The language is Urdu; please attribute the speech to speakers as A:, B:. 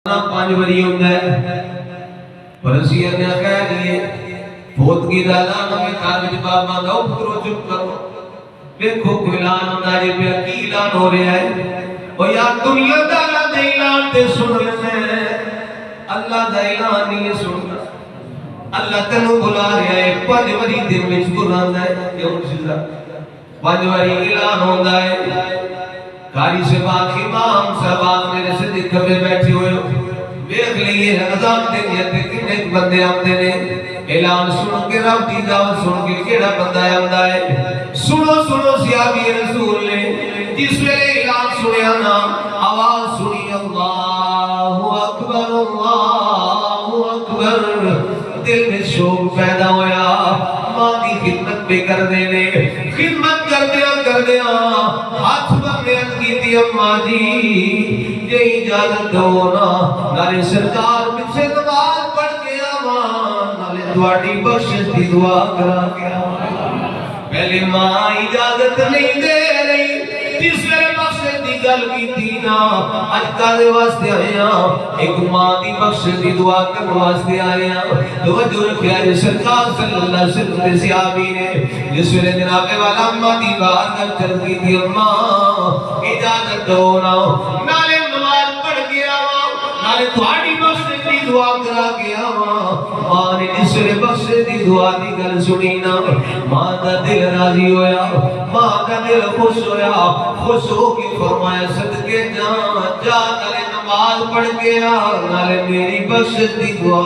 A: پانچ بری ہوتا ہے پرسیت نے کہہ دیئے فوت کی دالانوں میں خارج بابا دو پترو چپ کرو دیکھو کوئی اعلان ہوتا ہے پہ کی اعلان ہو رہا ہے وہ یا دنیا دالا دے اعلان تے سن لینے اللہ دا اعلان نہیں سننا اللہ تنو بلا رہا ہے پانچ بری دن میں بلانا ہے یہ ان سے پانچ بری اعلان ہوتا ہے کاری سے باقی امام صاحب میرے سے دکھ میں بیٹھے ہوئے دیکھ لئیے رمضان دے نیتے کنے بندے آمدے نے اعلان سنو کے رب دی دعوت سن کے کیڑا بندہ آمدہ ہے سنو صحابی رسول نے جس ویلے اعلان سنیا نا آواز سنی اللہ اکبر دل میں شوق پیدا ہویا ماں کی خدمت پہ کر دینے خدمت کر دیا ہاتھ بھرنے کی تھی اماں جی یہ اجازت ہونا نالے سرکار مجھے نماز پڑھ گیا ماں نالے دعاٹی بخشش کی دعا کرا گیا پہلے ماں اجازت نہیں دے رہی تیسرے بخشش کی گل کی تھی نا اجکا دے واسطے آیا ایک ماں دی بخشش کی دعا کرنے واسطے آیا توجہ رکھیا جی سرکار صلی اللہ علیہ وسلم دے صحابی نے جس ویلے جناب والا اماں دی بات کر چل کی تھی اماں اجازت ہونا نالے نماز پڑھ گیا نالے تھوڑی بخشش کی دعا کرا گیا ماں نے جس ویلے بخشش کی دعا دی گل سنی نا ماں دا دل راضی ہویا ماں کا دل خوش ہویا خوش ہو کے فرمایا صدقے جا نالے نماز پڑھ گیا نالے میری بخشش کی دعا